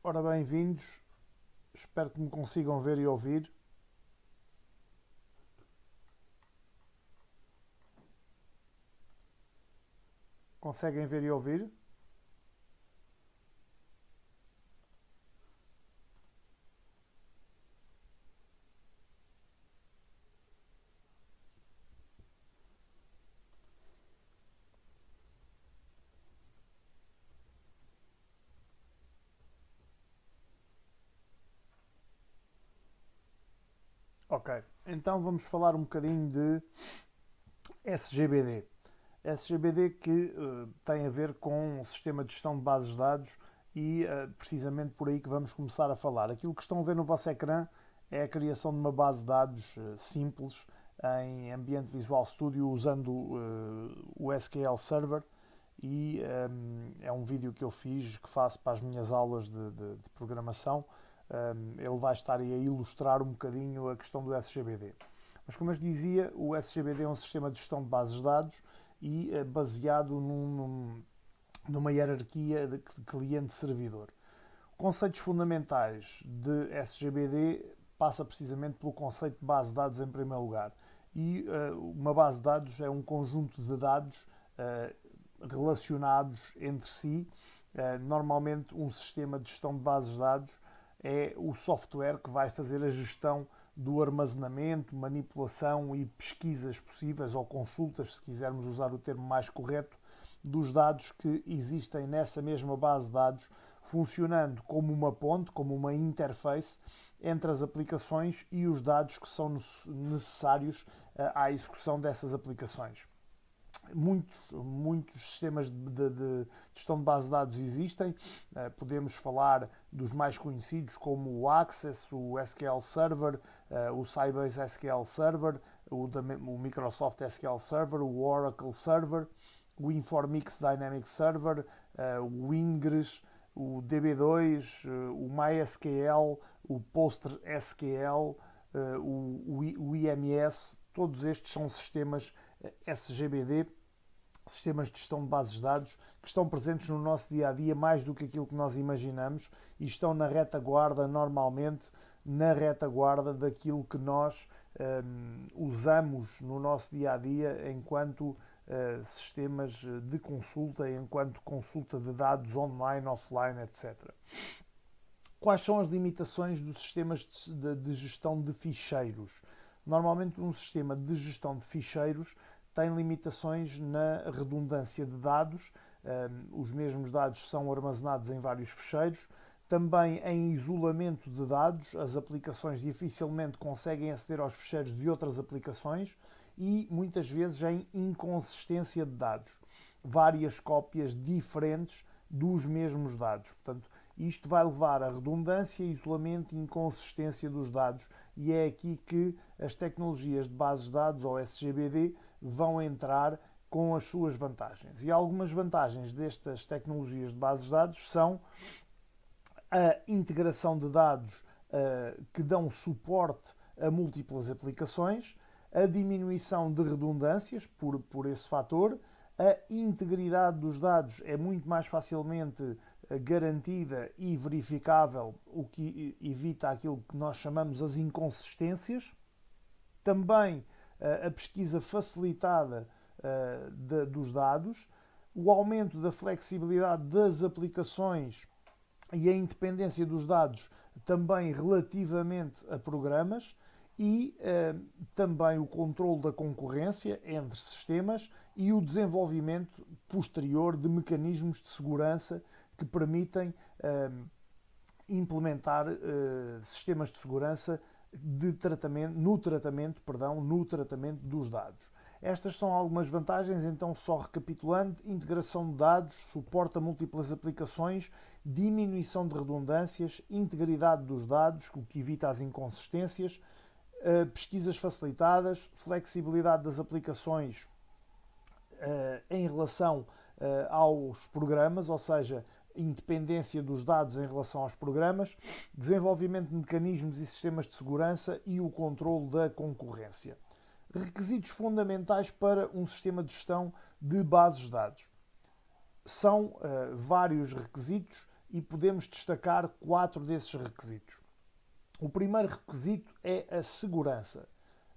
Ora, bem-vindos. Espero que me consigam ver e ouvir. Conseguem ver e ouvir? Ok. Então vamos falar um bocadinho de SGBD. SGBD que tem a ver com o sistema de gestão de bases de dados e precisamente por aí que vamos começar a falar. Aquilo que estão a ver no vosso ecrã é a criação de uma base de dados simples em ambiente Visual Studio usando o SQL Server e é um vídeo que eu fiz, que faço para as minhas aulas de programação. Ele vai estar aí a ilustrar um bocadinho a questão do SGBD. Mas como eu dizia, o SGBD é um sistema de gestão de bases de dados e baseado numa hierarquia de cliente-servidor. Conceitos fundamentais de SGBD passa precisamente pelo conceito de base de dados em primeiro lugar. E uma base de dados é um conjunto de dados relacionados entre si. Normalmente um sistema de gestão de bases de dados é o software que vai fazer a gestão do armazenamento, manipulação e pesquisas possíveis, ou consultas, se quisermos usar o termo mais correto, dos dados que existem nessa mesma base de dados, funcionando como uma ponte, como uma interface entre as aplicações e os dados que são necessários à execução dessas aplicações. Muitos sistemas de gestão de base de dados existem. Podemos falar dos mais conhecidos como o Access, o SQL Server, o Sybase SQL Server, o Microsoft SQL Server, o Oracle Server, o Informix Dynamics Server, o Ingres, o DB2, o MySQL, o PostgreSQL, o IMS. Todos estes são sistemas SGBD, sistemas de gestão de bases de dados, que estão presentes no nosso dia a dia mais do que aquilo que nós imaginamos e estão na retaguarda, normalmente, na retaguarda daquilo que nós usamos no nosso dia a dia enquanto sistemas de consulta, enquanto consulta de dados online, offline, etc. Quais são as limitações dos sistemas de gestão de ficheiros? Normalmente, um sistema de gestão de ficheiros tem limitações na redundância de dados. Os mesmos dados são armazenados em vários ficheiros. Também em isolamento de dados, as aplicações dificilmente conseguem aceder aos ficheiros de outras aplicações e muitas vezes em inconsistência de dados. Várias cópias diferentes dos mesmos dados. Portanto, isto vai levar a redundância, isolamento e inconsistência dos dados e é aqui que as tecnologias de bases de dados, ou SGBD, vão entrar com as suas vantagens. E algumas vantagens destas tecnologias de bases de dados são a integração de dados que dão suporte a múltiplas aplicações, a diminuição de redundâncias por esse fator, a integridade dos dados é muito mais facilmente garantida e verificável, o que evita aquilo que nós chamamos as inconsistências. Também a pesquisa facilitada dos dados, o aumento da flexibilidade das aplicações e a independência dos dados também relativamente a programas e também o controle da concorrência entre sistemas e o desenvolvimento posterior de mecanismos de segurança que permitem implementar sistemas de segurança no tratamento dos dados. Estas são algumas vantagens, então só recapitulando: integração de dados, suporte a múltiplas aplicações, diminuição de redundâncias, integridade dos dados, o que evita as inconsistências, pesquisas facilitadas, flexibilidade das aplicações em relação aos programas, ou seja, independência dos dados em relação aos programas, desenvolvimento de mecanismos e sistemas de segurança e o controle da concorrência. Requisitos fundamentais para um sistema de gestão de bases de dados. São vários requisitos e podemos destacar 4 desses requisitos. O primeiro requisito é a segurança.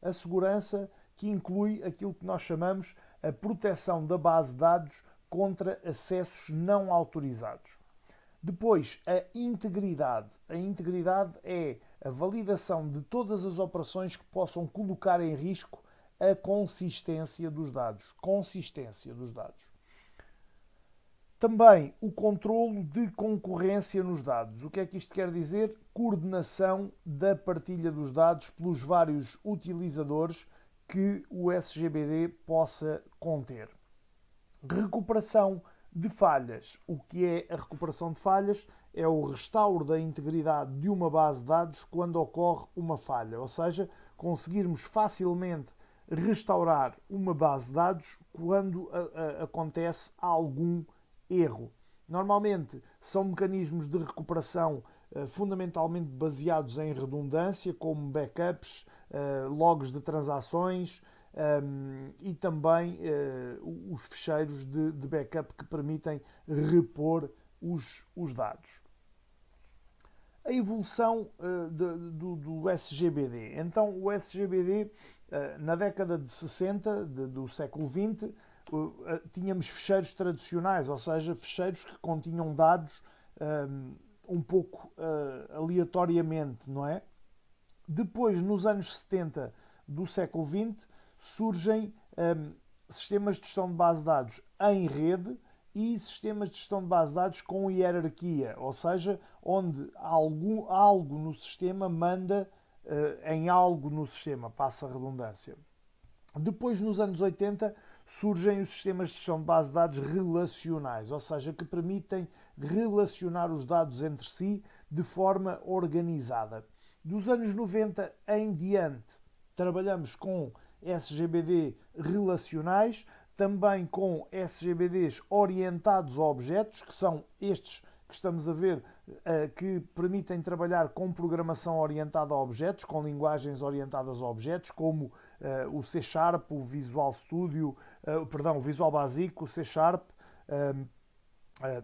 A segurança que inclui aquilo que nós chamamos a proteção da base de dados contra acessos não autorizados. Depois, a integridade. A integridade é a validação de todas as operações que possam colocar em risco a consistência dos dados. Consistência dos dados. Também o controlo de concorrência nos dados. O que é que isto quer dizer? Coordenação da partilha dos dados pelos vários utilizadores que o SGBD possa conter. Recuperação de falhas. O que é a recuperação de falhas? É o restauro da integridade de uma base de dados quando ocorre uma falha, ou seja, conseguirmos facilmente restaurar uma base de dados quando acontece algum erro. Normalmente são mecanismos de recuperação fundamentalmente baseados em redundância, como backups, logs de transações e também os ficheiros de backup que permitem repor os dados. A evolução do SGBD. Então, o SGBD, na década de 60 do século XX, tínhamos ficheiros tradicionais, ou seja, ficheiros que continham dados um pouco aleatoriamente, não é? Depois, nos anos 70 do século XX, surgem sistemas de gestão de base de dados em rede e sistemas de gestão de base de dados com hierarquia, ou seja, onde algo no sistema manda em algo no sistema, passa a redundância. Depois, nos anos 80, surgem os sistemas de gestão de base de dados relacionais, ou seja, que permitem relacionar os dados entre si de forma organizada. Dos anos 90 em diante, trabalhamos com SGBD relacionais, também com SGBDs orientados a objetos, que são estes que estamos a ver, que permitem trabalhar com programação orientada a objetos, com linguagens orientadas a objetos, como o C Sharp, o Visual Studio, o Visual Basic, o C Sharp,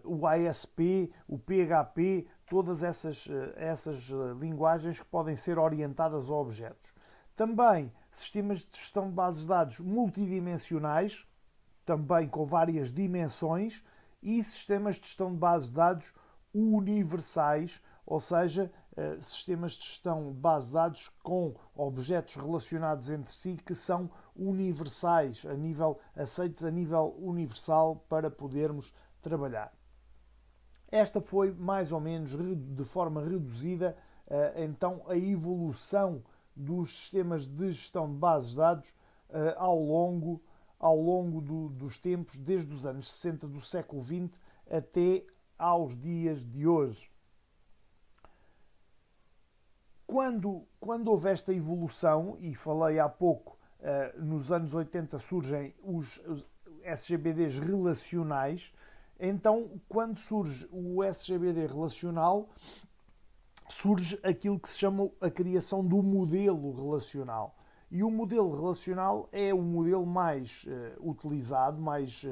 o ASP, o PHP, todas essas linguagens que podem ser orientadas a objetos. Também sistemas de gestão de bases de dados multidimensionais, também com várias dimensões, e sistemas de gestão de bases de dados universais, ou seja, sistemas de gestão de bases de dados com objetos relacionados entre si que são universais, aceitos a nível universal para podermos trabalhar. Esta foi mais ou menos de forma reduzida então a evolução dos sistemas de gestão de bases de dados ao longo dos tempos, desde os anos 60 do século XX até aos dias de hoje. Quando houve esta evolução, e falei há pouco, nos anos 80 surgem os SGBDs relacionais, então quando surge o SGBD relacional, surge aquilo que se chama a criação do modelo relacional. E o modelo relacional é o modelo mais utilizado, mais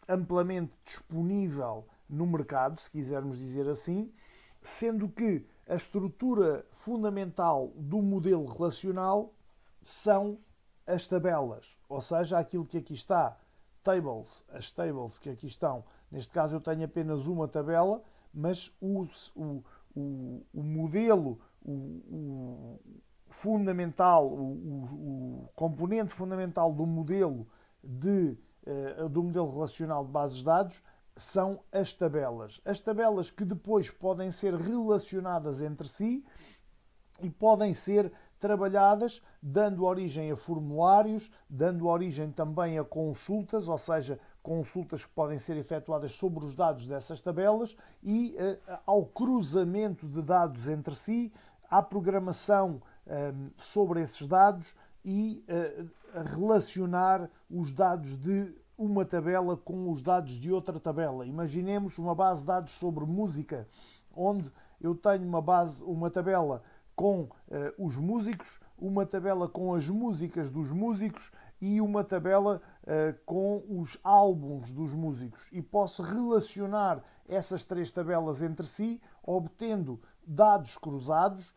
amplamente disponível no mercado, se quisermos dizer assim, sendo que a estrutura fundamental do modelo relacional são as tabelas, ou seja, aquilo que aqui está, as tables que aqui estão. Neste caso eu tenho apenas uma tabela, mas o modelo, fundamental, o componente fundamental do modelo relacional de bases de dados são as tabelas. As tabelas que depois podem ser relacionadas entre si e podem ser trabalhadas dando origem a formulários, dando origem também a consultas, ou seja, consultas que podem ser efetuadas sobre os dados dessas tabelas e ao cruzamento de dados entre si, à programação sobre esses dados e relacionar os dados de uma tabela com os dados de outra tabela. Imaginemos uma base de dados sobre música, onde eu tenho uma tabela com os músicos, uma tabela com as músicas dos músicos e uma tabela com os álbuns dos músicos. E posso relacionar essas três tabelas entre si, obtendo dados cruzados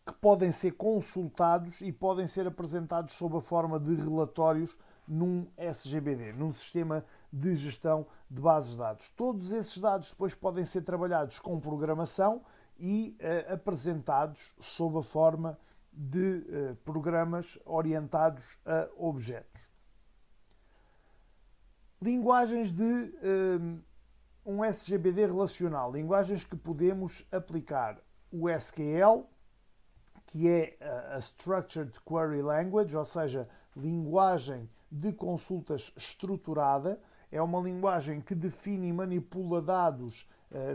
que podem ser consultados e podem ser apresentados sob a forma de relatórios num SGBD, num sistema de gestão de bases de dados. Todos esses dados depois podem ser trabalhados com programação e apresentados sob a forma de programas orientados a objetos. Linguagens de um SGBD relacional, linguagens que podemos aplicar: o SQL, que é a Structured Query Language, ou seja, linguagem de consultas estruturada. É uma linguagem que define e manipula dados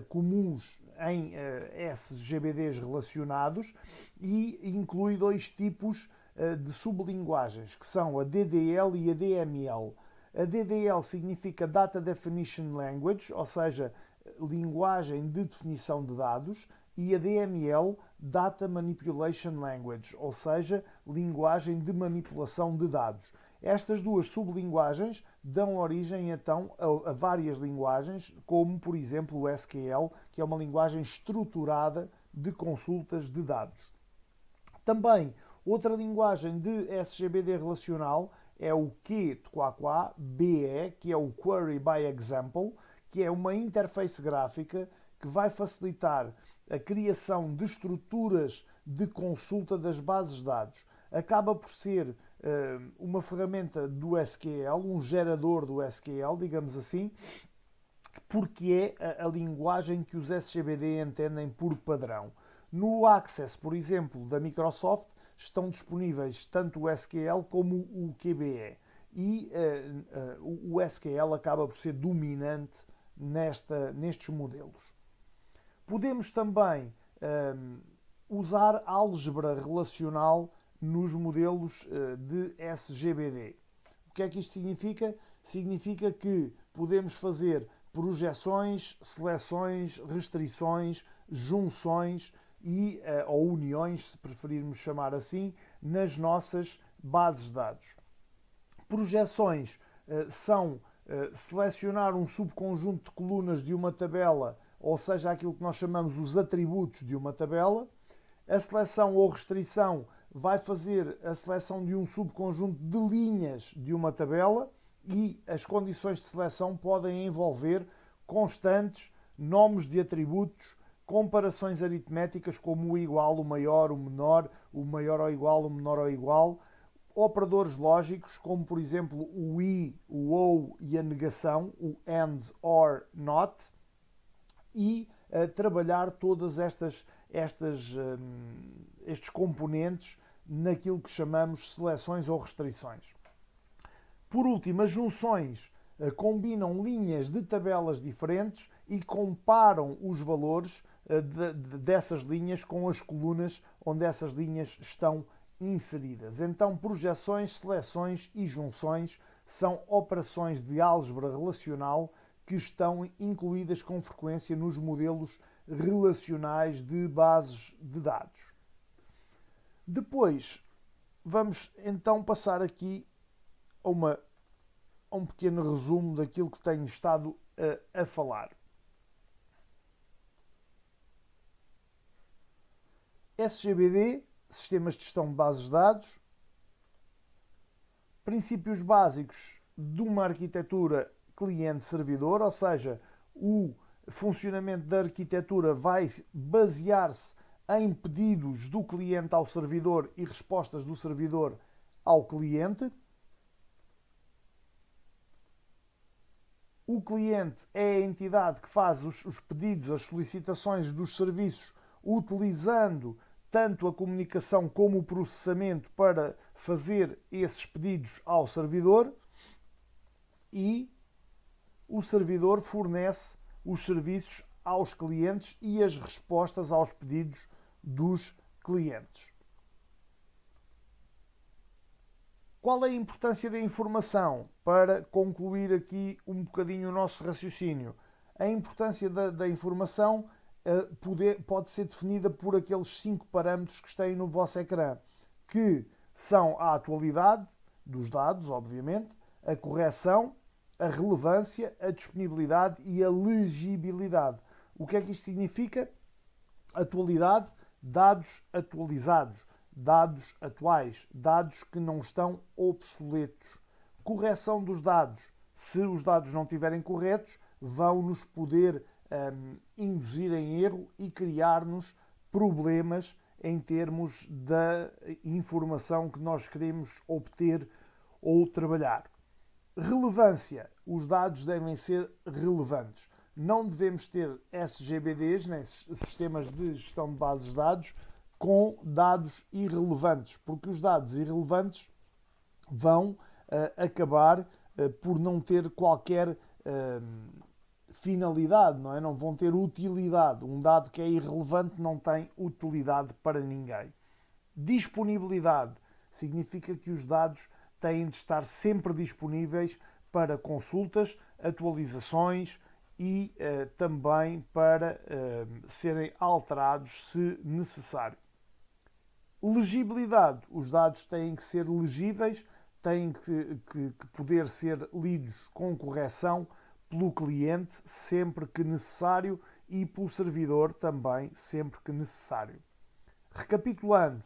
comuns em SGBDs relacionados e inclui dois tipos de sublinguagens, que são a DDL e a DML. A DDL significa Data Definition Language, ou seja, linguagem de definição de dados, e a DML, Data Manipulation Language, ou seja, linguagem de manipulação de dados. Estas duas sublinguagens dão origem então a várias linguagens, como por exemplo o SQL, que é uma linguagem estruturada de consultas de dados. Também outra linguagem de SGBD relacional é o QQQBE, que é o Query by Example, que é uma interface gráfica que vai facilitar a criação de estruturas de consulta das bases de dados. Acaba por ser uma ferramenta do SQL, um gerador do SQL, digamos assim, porque é a linguagem que os SGBD entendem por padrão. No Access, por exemplo, da Microsoft, estão disponíveis tanto o SQL como o QBE. E o SQL acaba por ser dominante nestes modelos. Podemos também usar álgebra relacional nos modelos de SGBD. O que é que isto significa? Significa que podemos fazer projeções, seleções, restrições, junções ou uniões, se preferirmos chamar assim, nas nossas bases de dados. Projeções são selecionar um subconjunto de colunas de uma tabela, ou seja, aquilo que nós chamamos os atributos de uma tabela. A seleção ou restrição vai fazer a seleção de um subconjunto de linhas de uma tabela, e as condições de seleção podem envolver constantes, nomes de atributos, comparações aritméticas como o igual, o maior, o menor, o maior ou igual, o menor ou igual, operadores lógicos como por exemplo o i, o ou e a negação, o and, or, not, e trabalhar todas estes componentes naquilo que chamamos seleções ou restrições. Por último, as junções combinam linhas de tabelas diferentes e comparam os valores dessas linhas com as colunas onde essas linhas estão inseridas. Então, projeções, seleções e junções são operações de álgebra relacional que estão incluídas com frequência nos modelos relacionais de bases de dados. Depois, vamos então passar aqui a um pequeno resumo daquilo que tenho estado a falar. SGBD, Sistemas de Gestão de Bases de Dados, princípios básicos de uma arquitetura cliente-servidor, ou seja, o funcionamento da arquitetura vai basear-se em pedidos do cliente ao servidor e respostas do servidor ao cliente. O cliente é a entidade que faz os pedidos, as solicitações dos serviços, utilizando tanto a comunicação como o processamento para fazer esses pedidos ao servidor, e o servidor fornece os serviços aos clientes e as respostas aos pedidos dos clientes. Qual é a importância da informação? Para concluir aqui um bocadinho o nosso raciocínio. A importância da informação pode ser definida por aqueles 5 parâmetros que estão no vosso ecrã, que são a atualidade dos dados, obviamente, a correção, a relevância, a disponibilidade e a legibilidade. O que é que isto significa? Atualidade, dados atualizados, dados atuais, dados que não estão obsoletos. Correção dos dados. Se os dados não estiverem corretos, vão nos poder induzir em erro e criar-nos problemas em termos da informação que nós queremos obter ou trabalhar. Relevância. Os dados devem ser relevantes. Não devemos ter SGBDs, nem sistemas de gestão de bases de dados, com dados irrelevantes, porque os dados irrelevantes vão acabar por não ter qualquer finalidade, não é? Não vão ter utilidade. Um dado que é irrelevante não tem utilidade para ninguém. Disponibilidade significa que os dados têm de estar sempre disponíveis para consultas, atualizações e também para serem alterados se necessário. Legibilidade. Os dados têm que ser legíveis, têm que poder ser lidos com correção pelo cliente sempre que necessário e pelo servidor também sempre que necessário. Recapitulando,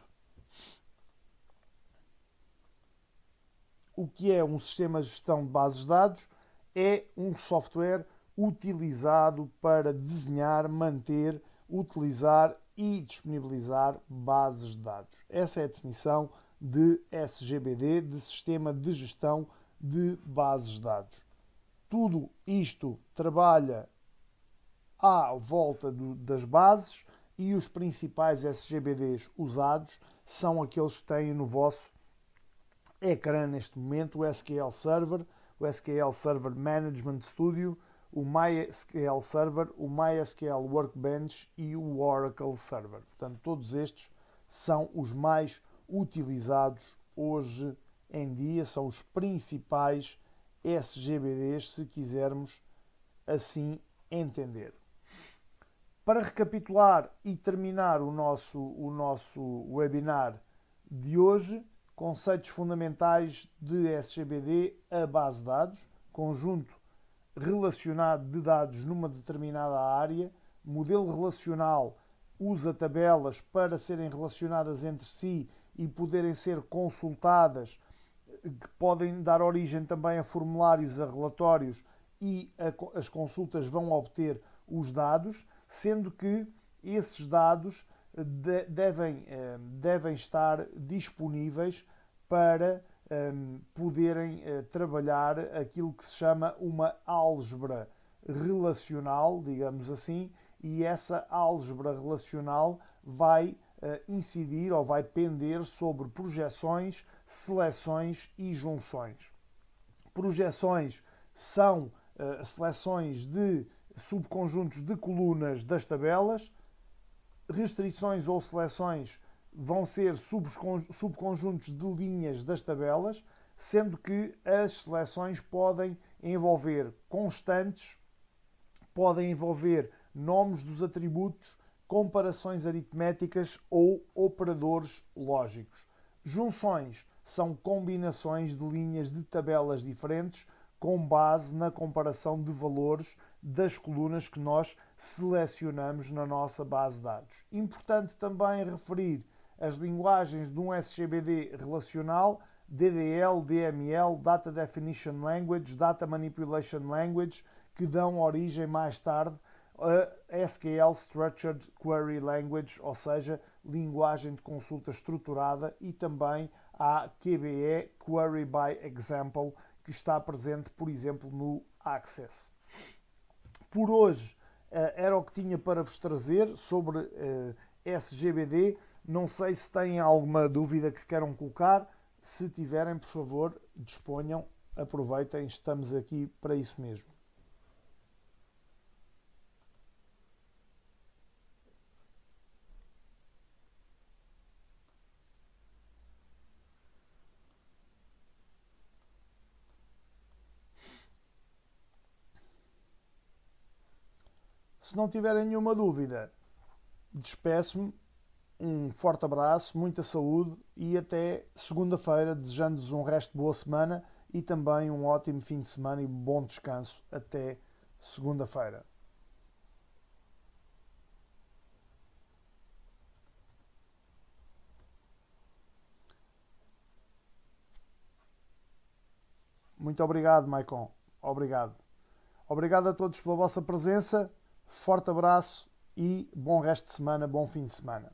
o que é um sistema de gestão de bases de dados? É um software utilizado para desenhar, manter, utilizar e disponibilizar bases de dados. Essa é a definição de SGBD, de Sistema de Gestão de Bases de Dados. Tudo isto trabalha à volta das bases e os principais SGBDs usados são aqueles que têm no vosso ecrã neste momento: o SQL Server, o SQL Server Management Studio, o MySQL Server, o MySQL Workbench e o Oracle Server. Portanto, todos estes são os mais utilizados hoje em dia, são os principais SGBDs, se quisermos assim entender. Para recapitular e terminar o nosso webinar de hoje, conceitos fundamentais de SGBD: a base de dados, conjunto relacionado de dados numa determinada área. Modelo relacional usa tabelas para serem relacionadas entre si e poderem ser consultadas, que podem dar origem também a formulários, a relatórios, e as consultas vão obter os dados, sendo que esses dados devem estar disponíveis para poderem trabalhar aquilo que se chama uma álgebra relacional, digamos assim, e essa álgebra relacional vai incidir ou vai pender sobre projeções, seleções e junções. Projeções são seleções de subconjuntos de colunas das tabelas. Restrições ou seleções vão ser subconjuntos de linhas das tabelas, sendo que as seleções podem envolver constantes, podem envolver nomes dos atributos, comparações aritméticas ou operadores lógicos. Junções são combinações de linhas de tabelas diferentes com base na comparação de valores das colunas que nós selecionamos na nossa base de dados. Importante também referir as linguagens de um SGBD relacional: DDL, DML, Data Definition Language, Data Manipulation Language, que dão origem mais tarde a SQL Structured Query Language, ou seja, linguagem de consulta estruturada, e também a QBE, Query by Example, que está presente, por exemplo, no Access. Por hoje era o que tinha para vos trazer sobre SGBD. Não sei se têm alguma dúvida que queiram colocar. Se tiverem, por favor, disponham, aproveitem, estamos aqui para isso mesmo. Se não tiverem nenhuma dúvida, despeço-me. Um forte abraço, muita saúde e até segunda-feira, desejando-vos um resto de boa semana e também um ótimo fim de semana e bom descanso até segunda-feira. Muito obrigado, Maicon. Obrigado. Obrigado a todos pela vossa presença. Forte abraço e bom resto de semana, bom fim de semana.